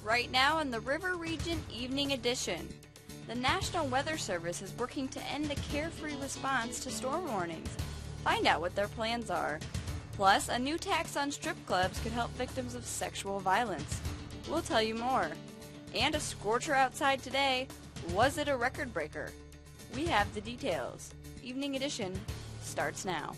Right now in the River Region Evening Edition, the National Weather Service is working to end a carefree response to storm warnings. Find out what their plans are. Plus, a new tax on strip clubs could help victims of sexual violence. We'll tell you more. And a scorcher outside today. Was it a record breaker? We have the details. Evening Edition starts now.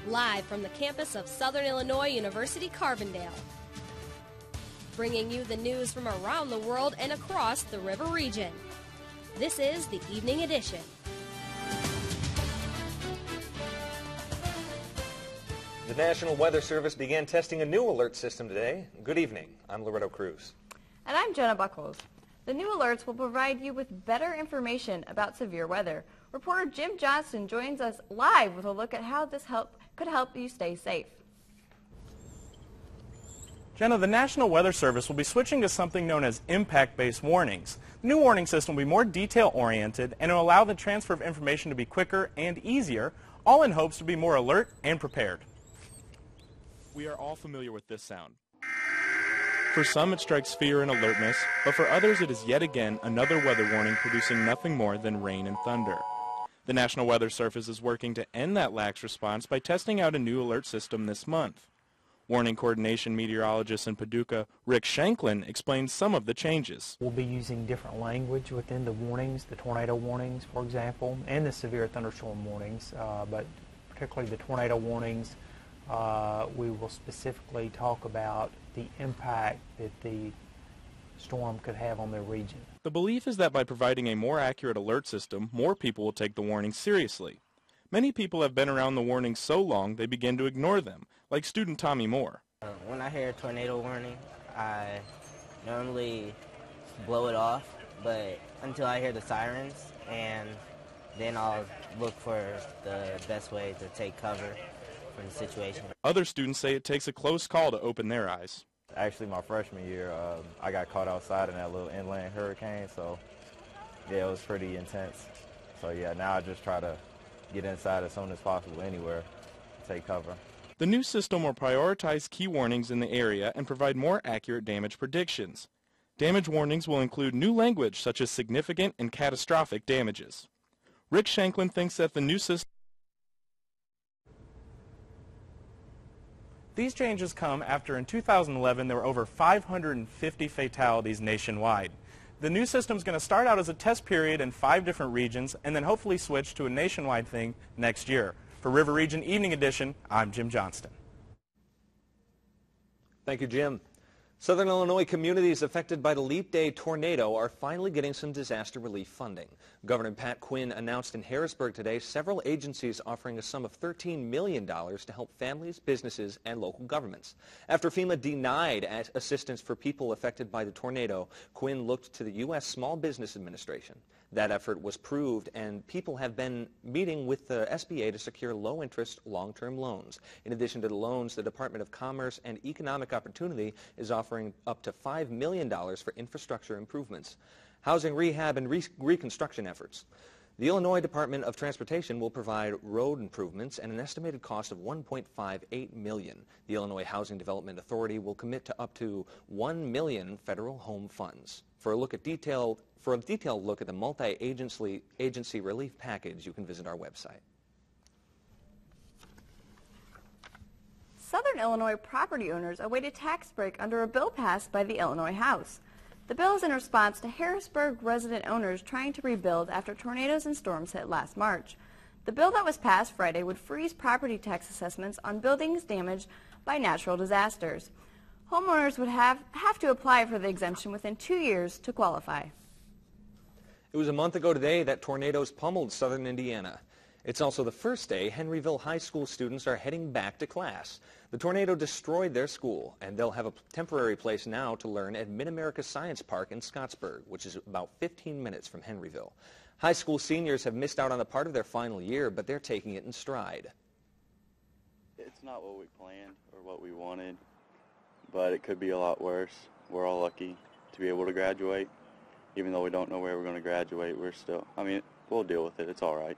Live from the campus of Southern Illinois University, Carbondale. Bringing you the news from around the world and across the River Region. This is the Evening Edition. The National Weather Service began testing a new alert system today. Good evening. I'm Loretto Cruz. And I'm Jenna Buckles. The new alerts will provide you with better information about severe weather. Reporter Jim Johnston joins us live with a look at how this could help you stay safe. Jenna, the National Weather Service will be switching to something known as impact-based warnings. The new warning system will be more detail-oriented and will allow the transfer of information to be quicker and easier, all in hopes to be more alert and prepared. We are all familiar with this sound. For some, it strikes fear and alertness, but for others, it is yet again another weather warning producing nothing more than rain and thunder. The National Weather Service is working to end that lax response by testing out a new alert system this month. Warning Coordination Meteorologist in Paducah, Rick Shanklin, explains some of the changes. We'll be using different language within the warnings, the tornado warnings, for example, and the severe thunderstorm warnings, but particularly the tornado warnings. We will specifically talk about the impact that the storm could have on their region. The belief is that by providing a more accurate alert system, more people will take the warnings seriously. Many people have been around the warnings so long they begin to ignore them, like student Tommy Moore. When I hear a tornado warning, I normally blow it off, but until I hear the sirens, and then I'll look for the best way to take cover for the situation. Other students say it takes a close call to open their eyes. Actually, my freshman year, I got caught outside in that little inland hurricane, so yeah, it was pretty intense. So yeah, now I just try to get inside as soon as possible anywhere, take cover. The new system will prioritize key warnings in the area and provide more accurate damage predictions. Damage warnings will include new language such as significant and catastrophic damages. Rick Shanklin thinks that the new system. These changes come after in 2011 there were over 550 fatalities nationwide. The new system is going to start out as a test period in 5 different regions and then hopefully switch to a nationwide thing next year. For River Region Evening Edition, I'm Jim Johnston. Thank you, Jim. Southern Illinois communities affected by the Leap Day tornado are finally getting some disaster relief funding. Governor Pat Quinn announced in Harrisburg today several agencies offering a sum of $13 million to help families, businesses, and local governments. After FEMA denied assistance for people affected by the tornado, Quinn looked to the U.S. Small Business Administration. That effort was proved, and people have been meeting with the SBA to secure low-interest, long-term loans. In addition to the loans, the Department of Commerce and Economic Opportunity is offering up to $5 million for infrastructure improvements, housing rehab, and reconstruction efforts. The Illinois Department of Transportation will provide road improvements and an estimated cost of $1.58 million. The Illinois Housing Development Authority will commit to up to $1 million federal home funds. For a detailed look at the multi-agency relief package, you can visit our website. Southern Illinois property owners await a tax break under a bill passed by the Illinois House. The bill is in response to Harrisburg resident owners trying to rebuild after tornadoes and storms hit last March. The bill that was passed Friday would freeze property tax assessments on buildings damaged by natural disasters. Homeowners would have to apply for the exemption within 2 years to qualify. It was a month ago today that tornadoes pummeled southern Indiana. It's also the first day Henryville High School students are heading back to class. The tornado destroyed their school, and they'll have a temporary place now to learn at Mid-America Science Park in Scottsburg, which is about 15 minutes from Henryville. High school seniors have missed out on a part of their final year, but they're taking it in stride. It's not what we planned or what we wanted, but it could be a lot worse. We're all lucky to be able to graduate. Even though we don't know where we're going to graduate, we'll deal with it. It's all right.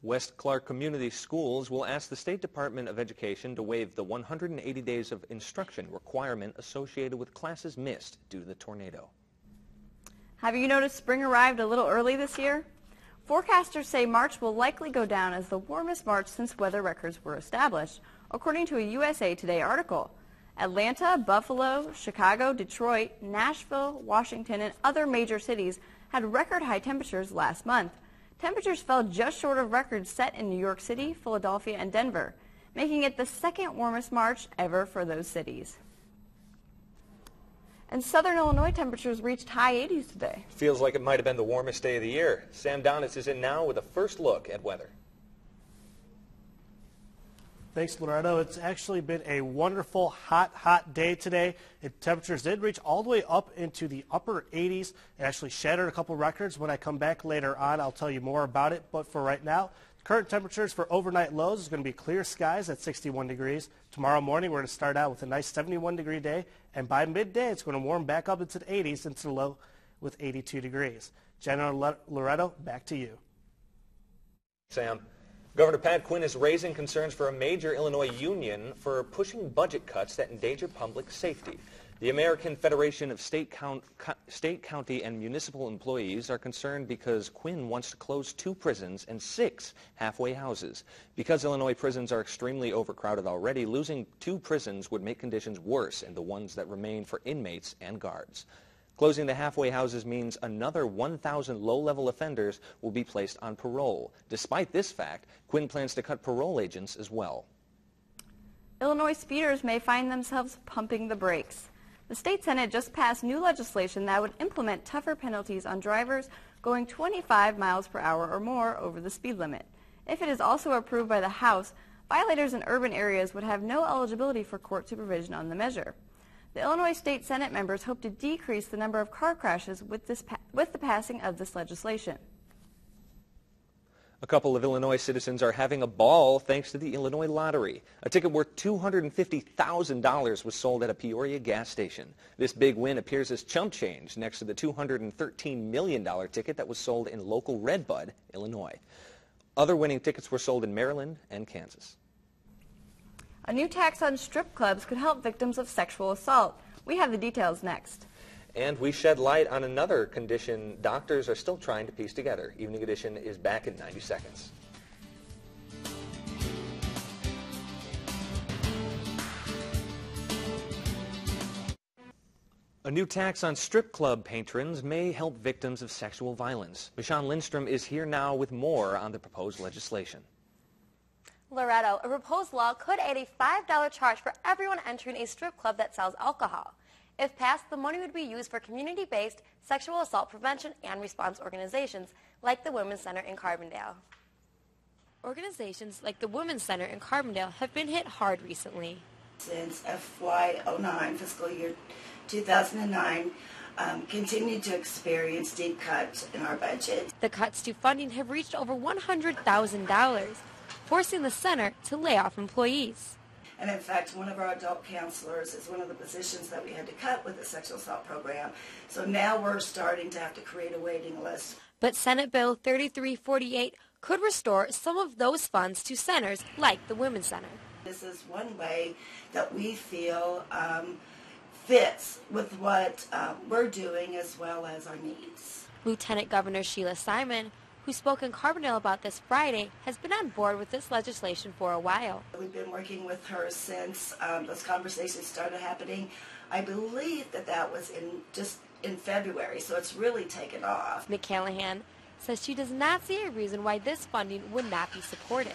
West Clark Community Schools will ask the State Department of Education to waive the 180 days of instruction requirement associated with classes missed due to the tornado. Have you noticed spring arrived a little early this year? Forecasters say March will likely go down as the warmest March since weather records were established, according to a USA Today article. Atlanta, Buffalo, Chicago, Detroit, Nashville, Washington, and other major cities had record high temperatures last month. Temperatures fell just short of records set in New York City, Philadelphia, and Denver, making it the second warmest March ever for those cities. And southern Illinois temperatures reached high 80s today. Feels like it might have been the warmest day of the year. Sam Donis is in now with a first look at weather. Thanks, Loretto. It's actually been a wonderful, hot day today. Temperatures did reach all the way up into the upper 80s. It actually shattered a couple records. When I come back later on, I'll tell you more about it. But for right now, current temperatures for overnight lows is going to be clear skies at 61 degrees. Tomorrow morning, we're going to start out with a nice 71-degree day. And by midday, it's going to warm back up into the 80s, into the low with 82 degrees. General Loretto, back to you. Sam. Governor Pat Quinn is raising concerns for a major Illinois union for pushing budget cuts that endanger public safety. The American Federation of State, County, and Municipal Employees are concerned because Quinn wants to close 2 prisons and 6 halfway houses. Because Illinois prisons are extremely overcrowded already, losing 2 prisons would make conditions worse in the ones that remain for inmates and guards. Closing the halfway houses means another 1,000 low-level offenders will be placed on parole. Despite this fact, Quinn plans to cut parole agents as well. Illinois speeders may find themselves pumping the brakes. The state Senate just passed new legislation that would implement tougher penalties on drivers going 25 miles per hour or more over the speed limit. If it is also approved by the House, violators in urban areas would have no eligibility for court supervision on the measure. The Illinois State Senate members hope to decrease the number of car crashes with the passing of this legislation. A couple of Illinois citizens are having a ball thanks to the Illinois Lottery. A ticket worth $250,000 was sold at a Peoria gas station. This big win appears as chump change next to the $213 million ticket that was sold in local Redbud, Illinois. Other winning tickets were sold in Maryland and Kansas. A new tax on strip clubs could help victims of sexual assault. We have the details next. And we shed light on another condition doctors are still trying to piece together. Evening Edition is back in 90 seconds. A new tax on strip club patrons may help victims of sexual violence. Michonne Lindstrom is here now with more on the proposed legislation. Loretto, a proposed law could add a $5 charge for everyone entering a strip club that sells alcohol. If passed, the money would be used for community-based sexual assault prevention and response organizations like the Women's Center in Carbondale. Organizations like the Women's Center in Carbondale have been hit hard recently. Since FY09, fiscal year 2009, continued to experience deep cuts in our budget. The cuts to funding have reached over $100,000. Forcing the center to lay off employees. And in fact, one of our adult counselors is one of the positions that we had to cut with the sexual assault program. So now we're starting to have to create a waiting list. But Senate Bill 3348 could restore some of those funds to centers like the Women's Center. This is one way that we feel fits with what we're doing as well as our needs. Lieutenant Governor Sheila Simon, who spoke in Carbondale about this Friday, has been on board with this legislation for a while. We've been working with her since those conversations started happening. I believe that was in February, so it's really taken off. McCallahan says she does not see a reason why this funding would not be supported.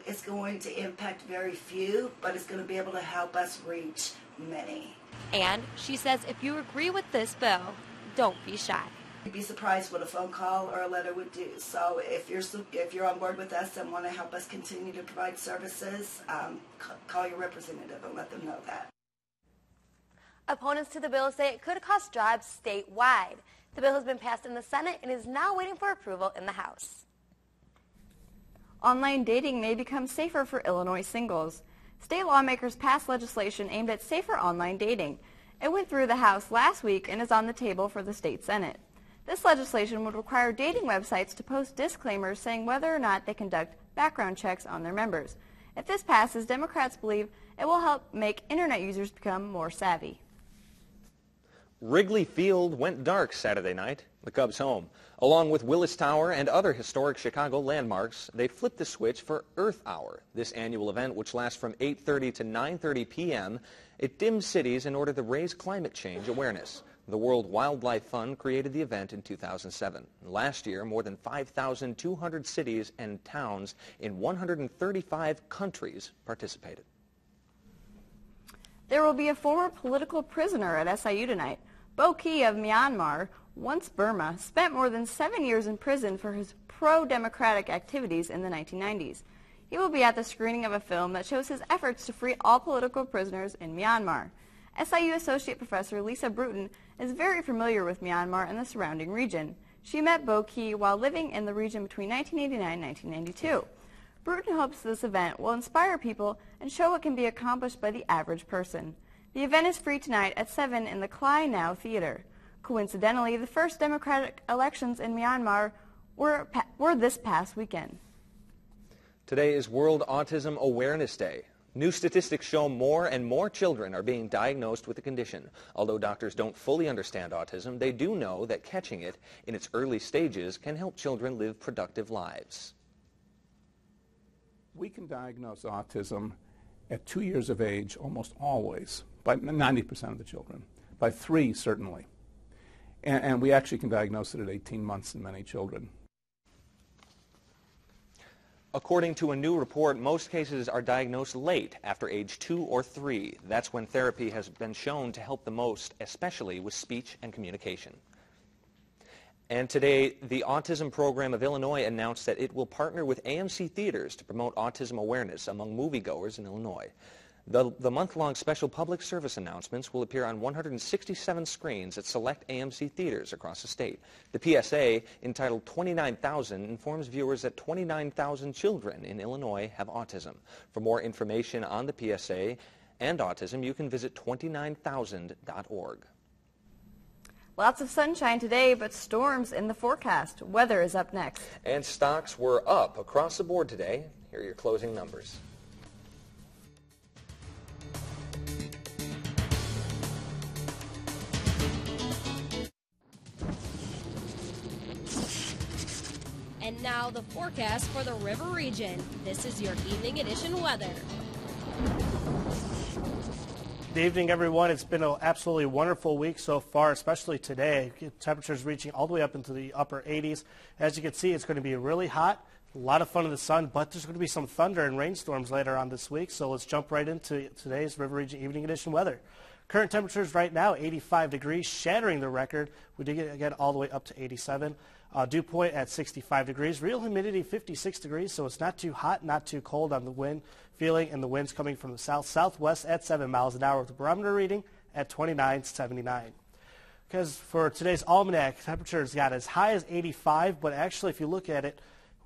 It's going to impact very few, but it's going to be able to help us reach many. And she says if you agree with this bill, don't be shy. You'd be surprised what a phone call or a letter would do. So if you're on board with us and want to help us continue to provide services, call your representative and let them know that. Opponents to the bill say it could cost jobs statewide. The bill has been passed in the Senate and is now waiting for approval in the House. Online dating may become safer for Illinois singles. State lawmakers passed legislation aimed at safer online dating. It went through the House last week and is on the table for the state Senate. This legislation would require dating websites to post disclaimers saying whether or not they conduct background checks on their members. If this passes, Democrats believe it will help make Internet users become more savvy. Wrigley Field went dark Saturday night, the Cubs' home. Along with Willis Tower and other historic Chicago landmarks, they flipped the switch for Earth Hour. This annual event, which lasts from 8:30 to 9:30 p.m., it dims cities in order to raise climate change awareness. The World Wildlife Fund created the event in 2007. Last year, more than 5,200 cities and towns in 135 countries participated. There will be a former political prisoner at SIU tonight. Bo Key of Myanmar, once Burma, spent more than 7 years in prison for his pro-democratic activities in the 1990s. He will be at the screening of a film that shows his efforts to free all political prisoners in Myanmar. SIU Associate Professor Lisa Bruton is very familiar with Myanmar and the surrounding region. She met Bo Key while living in the region between 1989 and 1992. Bruton hopes this event will inspire people and show what can be accomplished by the average person. The event is free tonight at 7 in the Klai Now Theater. Coincidentally, the first democratic elections in Myanmar were this past weekend. Today is World Autism Awareness Day. New statistics show more and more children are being diagnosed with the condition. Although doctors don't fully understand autism, they do know that catching it in its early stages can help children live productive lives. We can diagnose autism at 2 years of age almost always, by 90% of the children, by 3 certainly. And we actually can diagnose it at 18 months in many children. According to a new report, most cases are diagnosed late, after age 2 or 3. That's when therapy has been shown to help the most, especially with speech and communication. And today, the Autism Program of Illinois announced that it will partner with AMC Theaters to promote autism awareness among moviegoers in Illinois. The month-long special public service announcements will appear on 167 screens at select AMC theaters across the state. The PSA, entitled 29,000, informs viewers that 29,000 children in Illinois have autism. For more information on the PSA and autism, you can visit 29000.org. Lots of sunshine today, but storms in the forecast. Weather is up next. And stocks were up across the board today. Here are your closing numbers. And now the forecast for the River Region. This is your Evening Edition weather. Good evening, everyone. It's been an absolutely wonderful week so far, especially today. Temperatures reaching all the way up into the upper 80s. As you can see, it's going to be really hot. A lot of fun in the sun, but there's going to be some thunder and rainstorms later on this week. So let's jump right into today's River Region Evening Edition weather. Current temperatures right now, 85 degrees, shattering the record. We did get all the way up to 87. Dew point at 65 degrees. Real humidity 56 degrees, so it's not too hot, not too cold on the wind feeling, and the wind's coming from the south-southwest at 7 miles an hour with the barometer reading at 29.79. Because for today's almanac, temperatures got as high as 85, but actually if you look at it,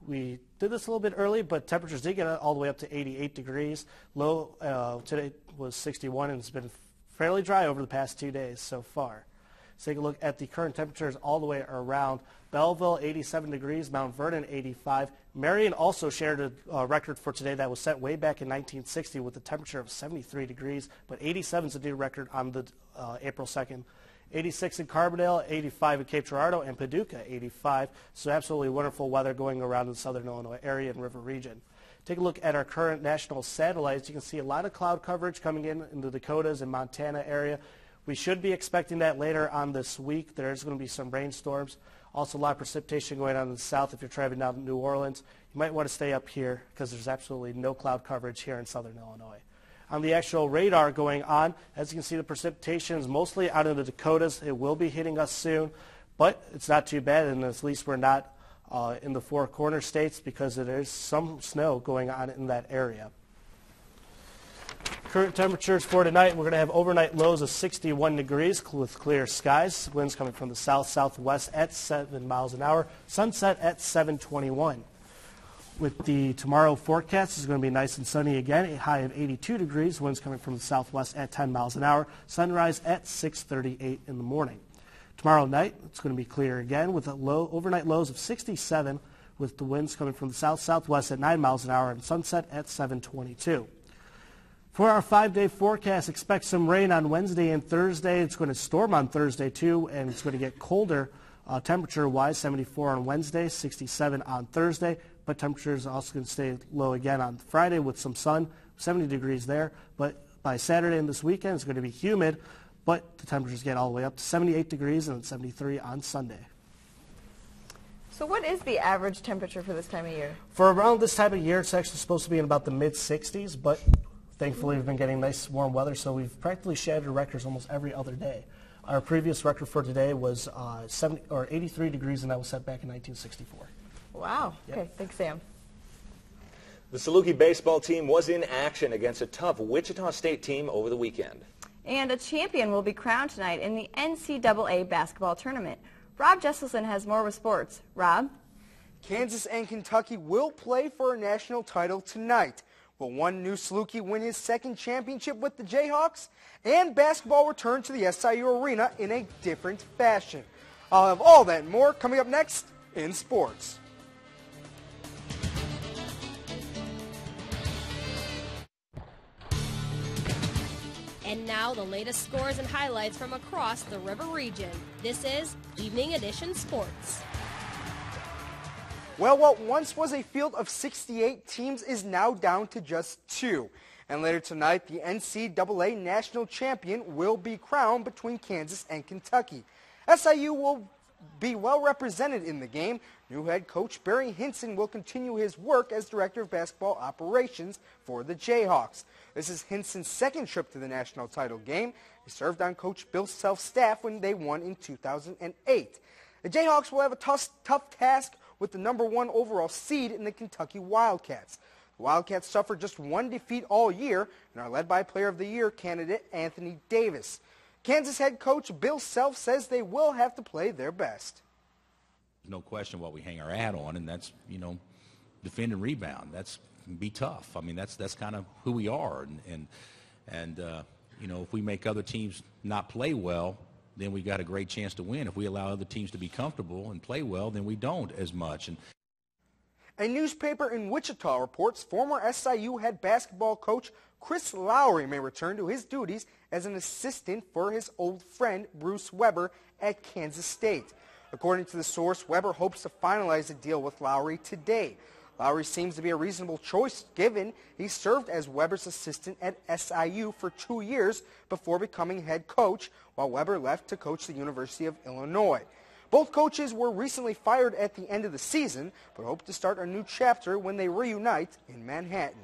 we did this a little bit early, but temperatures did get all the way up to 88 degrees. Low today was 61, and it's been fairly dry over the past 2 days so far. Let's take a look at the current temperatures all the way around. Belleville, 87 degrees. Mount Vernon, 85. Marion also shared a record for today that was set way back in 1960 with a temperature of 73 degrees, but 87 is a new record on the April 2nd. 86 in Carbondale, 85 in Cape Girardeau, and Paducah, 85. So absolutely wonderful weather going around in the southern Illinois area and River Region. Take a look at our current national satellites. You can see a lot of cloud coverage coming in the Dakotas and Montana area. We should be expecting that later on this week. There's going to be some rainstorms. Also a lot of precipitation going on in the south if you're traveling down to New Orleans. You might want to stay up here because there's absolutely no cloud coverage here in southern Illinois. On the actual radar going on, as you can see, the precipitation is mostly out in the Dakotas. It will be hitting us soon, but it's not too bad, and at least we're not in the Four Corner states because there is some snow going on in that area. Current temperatures for tonight, we're going to have overnight lows of 61 degrees with clear skies. Winds coming from the south-southwest at 7 miles an hour. Sunset at 7:21. With the tomorrow forecast, it's going to be nice and sunny again. A high of 82 degrees. Winds coming from the southwest at 10 miles an hour. Sunrise at 6:38 in the morning. Tomorrow night, it's going to be clear again with overnight lows of 67 with the winds coming from the south-southwest at 9 miles an hour and sunset at 7:22. For our 5-day forecast, expect some rain on Wednesday and Thursday. It's going to storm on Thursday too, and it's going to get colder temperature-wise, 74 on Wednesday, 67 on Thursday, but temperature is also going to stay low again on Friday with some sun, 70 degrees there, but by Saturday and this weekend it's going to be humid, but the temperatures get all the way up to 78 degrees and 73 on Sunday. So what is the average temperature for this time of year? For around this time of year, it's actually supposed to be in about the mid-60s, but thankfully we've been getting nice warm weather, so we've practically shattered records almost every other day. Our previous record for today was 83 degrees, and that was set back in 1964. Wow. Yep. Okay, thanks, Sam. The Saluki baseball team was in action against a tough Wichita State team over the weekend. And a champion will be crowned tonight in the NCAA basketball tournament. Rob Jesselson has more with sports. Rob? Kansas and Kentucky will play for a national title tonight. Will one new Saluki win his second championship with the Jayhawks? And basketball return to the SIU Arena in a different fashion. I'll have all that and more coming up next in sports. And now the latest scores and highlights from across the River region. This is Evening Edition Sports. Well, what once was a field of 68 teams is now down to just 2. And later tonight, the NCAA national champion will be crowned between Kansas and Kentucky. SIU will be well represented in the game. New head coach Barry Hinson will continue his work as director of basketball operations for the Jayhawks. This is Hinson's second trip to the national title game. He served on Coach Bill Self's staff when they won in 2008. The Jayhawks will have a tough task with the #1 overall seed in the Kentucky Wildcats. The Wildcats suffered just one defeat all year and are led by Player of the Year candidate Anthony Davis. Kansas head coach Bill Self says they will have to play their best. No question what we hang our hat on, and that's, defend and rebound. That's be tough. I mean, that's kind of who we are, and if we make other teams not play well, then we got a great chance to win. If we allow other teams to be comfortable and play well, then we don't as much. A newspaper in Wichita reports former SIU head basketball coach Chris Lowry may return to his duties as an assistant for his old friend Bruce Weber at Kansas State. According to the source, Weber hopes to finalize a deal with Lowry today. Lowry seems to be a reasonable choice given he served as Weber's assistant at SIU for 2 years before becoming head coach, while Weber left to coach the University of Illinois. Both coaches were recently fired at the end of the season, but hope to start a new chapter when they reunite in Manhattan.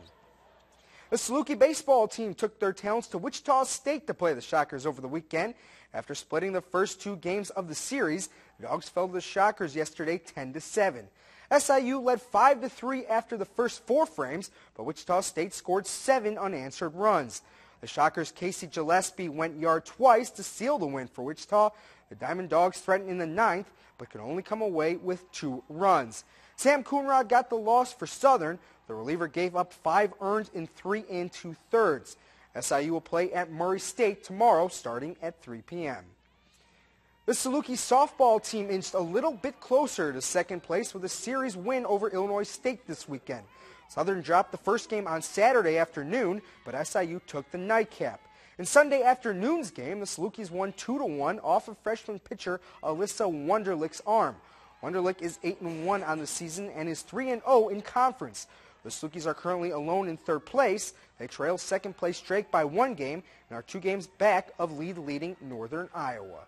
The Saluki baseball team took their talents to Wichita State to play the Shockers over the weekend. After splitting the first 2 games of the series, the Dogs fell to the Shockers yesterday 10-7. SIU led 5-3 after the first 4 frames, but Wichita State scored 7 unanswered runs. The Shockers' Casey Gillespie went yard twice to seal the win for Wichita. The Diamond Dogs threatened in the 9th, but could only come away with 2 runs. Sam Coonrod got the loss for Southern. The reliever gave up 5 earned in 3 2/3. SIU will play at Murray State tomorrow starting at 3 p.m. The Saluki softball team inched a little bit closer to second place with a series win over Illinois State this weekend. Southern dropped the first game on Saturday afternoon, but SIU took the nightcap. In Sunday afternoon's game, the Salukis won 2-1 off of freshman pitcher Alyssa Wunderlich's arm. Wunderlich is 8-1 on the season and is 3-0 in conference. The Salukis are currently alone in 3rd place. They trail second place Drake by 1 game and are 2 games back of leading Northern Iowa.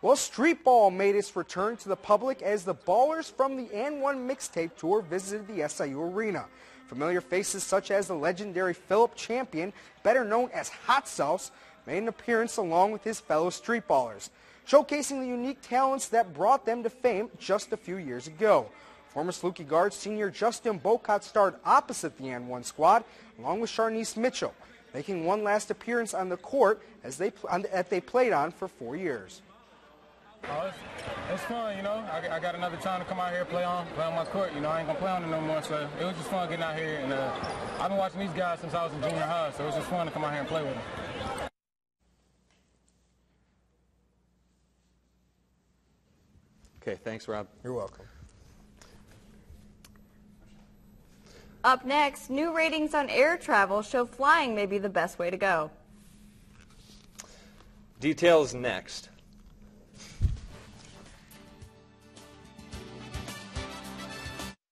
Well, street ball made its return to the public as the ballers from the N1 Mixtape Tour visited the SIU Arena. Familiar faces such as the legendary Philip Champion, better known as Hot Sauce, made an appearance along with his fellow street ballers, showcasing the unique talents that brought them to fame just a few years ago. Former Saluki guard senior Justin Bocott starred opposite the N1 squad, along with Sharnice Mitchell, making one last appearance on the court as they played on for 4 years. Oh, it's fun, I got another time to come out here play on my court. I ain't gonna play on it no more, so it was just fun getting out here. And I've been watching these guys since I was in junior high, so it was just fun to come out here and play with them. Okay, thanks, Rob. You're welcome. Up next, new ratings on air travel show flying may be the best way to go. Details next.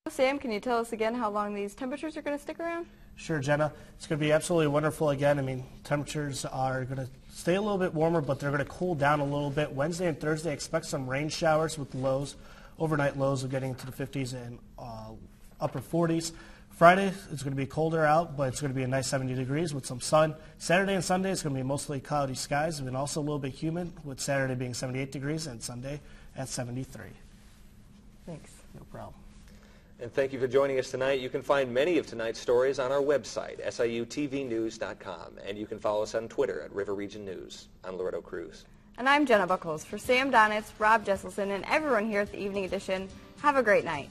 Sam, can you tell us again how long these temperatures are going to stick around? Sure, Jenna. It's going to be absolutely wonderful again. I mean, temperatures are going to stay a little bit warmer, but they're going to cool down a little bit. Wednesday and Thursday, expect some rain showers with lows. Overnight lows are getting into the 50s and upper 40s. Friday, it's going to be colder out, but it's going to be a nice 70 degrees with some sun. Saturday and Sunday, it's going to be mostly cloudy skies and also a little bit humid, with Saturday being 78 degrees and Sunday at 73. Thanks. No problem. And thank you for joining us tonight. You can find many of tonight's stories on our website, siutvnews.com, and you can follow us on Twitter at River Region News. I'm Loretto Cruz. And I'm Jenna Buckles. For Sam Donitz, Rob Jesselson, and everyone here at the Evening Edition, have a great night.